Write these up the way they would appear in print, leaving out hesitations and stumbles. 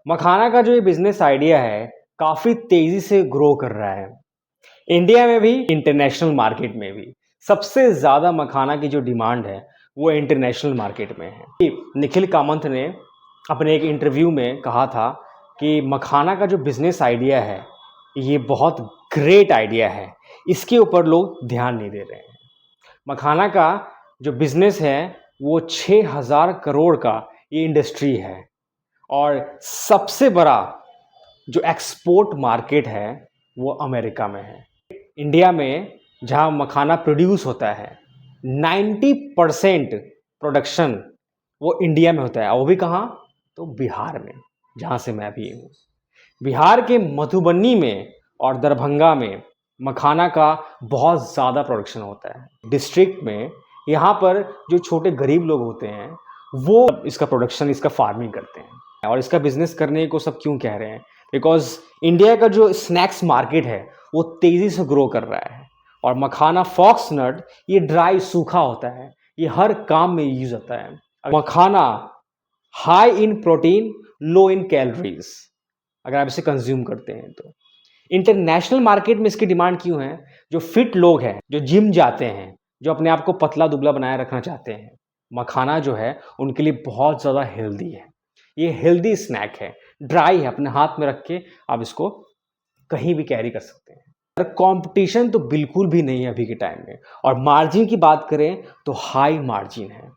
मखाना का जो ये बिजनेस आइडिया है काफी तेजी से ग्रो कर रहा है। इंडिया में भी, इंटरनेशनल मार्केट में भी सबसे ज्यादा मखाना की जो डिमांड है वो इंटरनेशनल मार्केट में है। निखिल कामत ने अपने एक इंटरव्यू में कहा था कि मखाना का जो बिजनेस आइडिया है ये बहुत ग्रेट आइडिया है, इसके ऊपर लोग ध्यान नहीं दे रहे हैं। मखाना का जो बिजनेस है वो 6,000 करोड़ का ये इंडस्ट्री है और सबसे बड़ा जो एक्सपोर्ट मार्केट है वो अमेरिका में है। इंडिया में जहां मखाना प्रोड्यूस होता है 90% प्रोडक्शन वो इंडिया में होता है, और वो भी कहाँ? तो बिहार में, जहां से मैं भी हूँ। बिहार के मधुबनी में और दरभंगा में मखाना का बहुत ज़्यादा प्रोडक्शन होता है। डिस्ट्रिक्ट में यहाँ पर जो छोटे गरीब लोग होते हैं वो इसका प्रोडक्शन, इसका फार्मिंग करते हैं। और इसका बिजनेस करने को सब क्यों कह रहे हैं? बिकॉज इंडिया का जो स्नैक्स मार्केट है वो तेज़ी से ग्रो कर रहा है, और मखाना फॉक्स नट ये ड्राई सूखा होता है, ये हर काम में यूज होता है। Makhana high in protein, low in calories, अगर आप इसे कंज्यूम करते हैं तो। इंटरनेशनल मार्केट में इसकी डिमांड क्यों है? जो फिट लोग हैं, जो जिम जाते हैं, जो अपने आप को पतला दुबला बनाए रखना चाहते हैं, मखाना जो है उनके लिए बहुत ज़्यादा हेल्दी है। ये हेल्दी स्नैक है, ड्राई है, अपने हाथ में रख के आप इसको कहीं भी कैरी कर सकते हैं। कंपटीशन तो बिल्कुल भी नहीं है अभी के टाइम में, और मार्जिन की बात करें तो हाई मार्जिन है।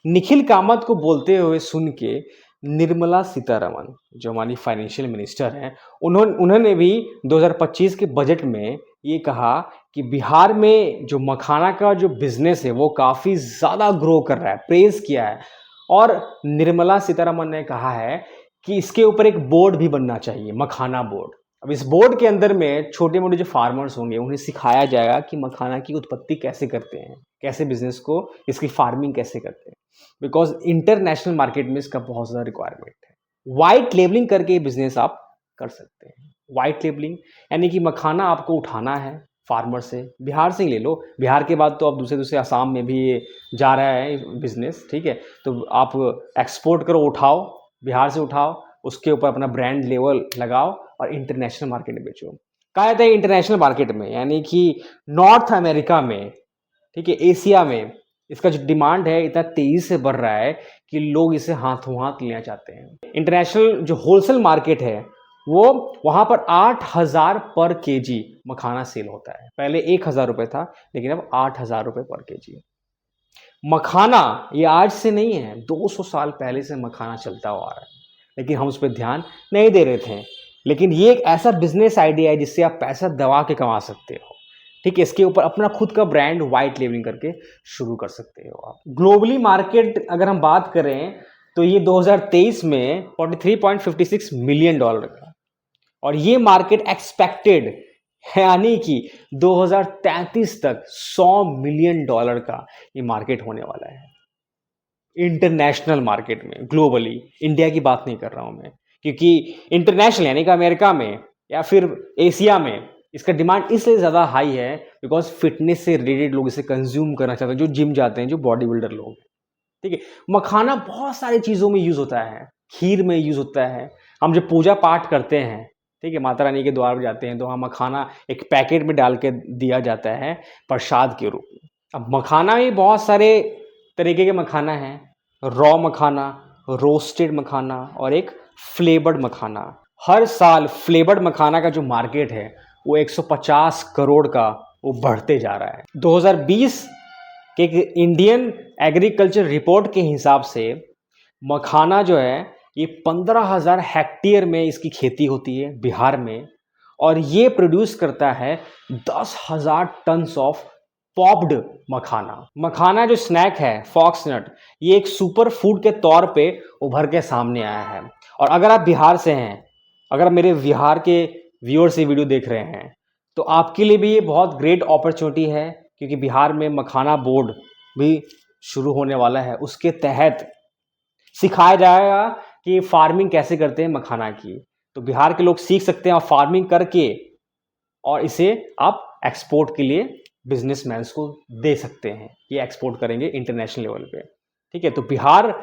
निखिल कामत को बोलते हुए सुन के निर्मला सीतारमण जो हमारी फाइनेंशियल मिनिस्टर हैं, उन्होंने भी 2025 के बजट में ये कहा कि बिहार में जो मखाना का जो बिजनेस है वो काफ़ी ज़्यादा ग्रो कर रहा है, प्रेज किया है। और निर्मला सीतारमण ने कहा है कि इसके ऊपर एक बोर्ड भी बनना चाहिए, मखाना बोर्ड। अब इस बोर्ड के अंदर में छोटे मोटे जो फार्मर्स होंगे उन्हें सिखाया जाएगा कि मखाना की उत्पत्ति कैसे करते हैं, कैसे बिजनेस को, इसकी फार्मिंग कैसे करते हैं। बिकॉज इंटरनेशनल मार्केट में इसका बहुत ज़्यादा रिक्वायरमेंट है। वाइट लेबलिंग करके ये बिजनेस आप कर सकते हैं। वाइट लेबलिंग यानी कि मखाना आपको उठाना है फार्मर से, बिहार से ही ले लो, बिहार के बाद तो अब दूसरे दूसरे आसाम में भी ये जा रहा है बिजनेस, ठीक है। तो आप एक्सपोर्ट करो, उठाओ, बिहार से उठाओ, उसके ऊपर अपना ब्रांड लेवल लगाओ और इंटरनेशनल मार्केट में बेचो। कहा जाता है इंटरनेशनल मार्केट में यानी कि नॉर्थ अमेरिका में, ठीक है, एशिया में इसका जो डिमांड है इतना तेजी से बढ़ रहा है कि लोग इसे हाथों हाथ लेना चाहते हैं। इंटरनेशनल जो होलसेल मार्केट है वो वहां पर 8,000 पर केजी मखाना सेल होता है। पहले 1,000 रुपये था, लेकिन अब 8,000 रुपये पर केजी। मखाना ये आज से नहीं है, 200 साल पहले से मखाना चलता हुआ आ रहा है, लेकिन हम उस पर ध्यान नहीं दे रहे थे। लेकिन ये एक ऐसा बिजनेस आइडिया है जिससे आप पैसा दबा के कमा सकते हो, ठीक है। इसके ऊपर अपना खुद का ब्रांड वाइट लेबलिंग करके शुरू कर सकते हो आप। ग्लोबली मार्केट अगर हम बात करें तो ये 2023 में $43.56 मिलियन का, और ये मार्केट एक्सपेक्टेड है यानी कि 2033 तक $100 मिलियन का ये मार्केट होने वाला है इंटरनेशनल मार्केट में। ग्लोबली, इंडिया की बात नहीं कर रहा हूं मैं, क्योंकि इंटरनेशनल यानी कि अमेरिका में या फिर एशिया में इसका डिमांड इसलिए ज़्यादा हाई है बिकॉज फिटनेस से रिलेटेड लोग इसे कंज्यूम करना चाहते हैं, जो जिम जाते हैं, जो बॉडी बिल्डर लोग हैं, ठीक है। मखाना बहुत सारी चीज़ों में यूज़ होता है, खीर में यूज़ होता है। हम जब पूजा पाठ करते हैं, ठीक है, माता रानी के द्वार पर जाते हैं तो वहाँ मखाना एक पैकेट में डाल के दिया जाता है प्रसाद के रूप में। अब मखाना में बहुत सारे तरीके के मखाना हैं, रॉ मखाना, रोस्टेड मखाना और एक फ्लेवर्ड मखाना। हर साल फ्लेवर्ड मखाना का जो मार्केट है वो 150 करोड़ का वो बढ़ते जा रहा है। 2020 के इंडियन एग्रीकल्चर रिपोर्ट के हिसाब से मखाना जो है ये 15,000 हेक्टेयर में इसकी खेती होती है बिहार में, और ये प्रोड्यूस करता है 10,000 टन ऑफ पॉप्ड मखाना। मखाना जो स्नैक है फॉक्स नट, ये एक सुपर फूड के तौर पे उभर के सामने आया है। और अगर आप बिहार से हैं, अगर मेरे बिहार के व्यूअर्स ये वीडियो देख रहे हैं, तो आपके लिए भी ये बहुत ग्रेट अपॉर्चुनिटी है, क्योंकि बिहार में मखाना बोर्ड भी शुरू होने वाला है। उसके तहत सिखाया जाएगा कि फार्मिंग कैसे करते हैं मखाना की, तो बिहार के लोग सीख सकते हैं और फार्मिंग करके और इसे आप एक्सपोर्ट के लिए बिजनेसमैन को दे सकते हैं। ये एक्सपोर्ट करेंगे इंटरनेशनल लेवल पे, ठीक है। तो बिहार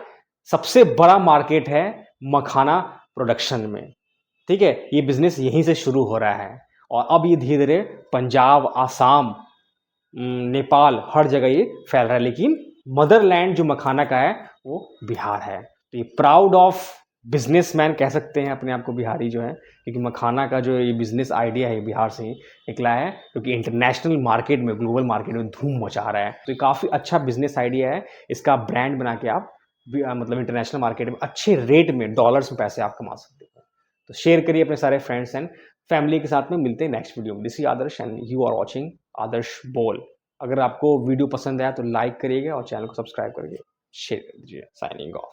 सबसे बड़ा मार्केट है मखाना प्रोडक्शन में, ठीक है? ये बिज़नेस यहीं से शुरू हो रहा है और अब ये धीरे-धीरे पंजाब, आसाम, नेपाल हर जगह ये फैल रहा है, लेकिन मदरलैंड जो मखाना का है वो बिहार है। तो ये प्राउड ऑफ बिजनेसमैन कह सकते हैं अपने आप को बिहारी जो है, क्योंकि मखाना का जो ये बिजनेस आइडिया है बिहार से ही निकला है, क्योंकि इंटरनेशनल मार्केट में, ग्लोबल मार्केट में धूम मचा रहा है। तो ये काफ़ी अच्छा बिजनेस आइडिया है। इसका ब्रांड बना के आप मतलब इंटरनेशनल मार्केट में अच्छे रेट में, डॉलर्स में पैसे आप कमा सकते हो। तो शेयर करिए अपने सारे फ्रेंड्स एंड फैमिली के साथ में। मिलते हैं नेक्स्ट वीडियो में। This is Adarsh and you are watching Adarsh Bol. अगर आपको वीडियो पसंद आया तो लाइक करिएगा और चैनल को सब्सक्राइब करिए, शेयर कर दीजिए। Signing off.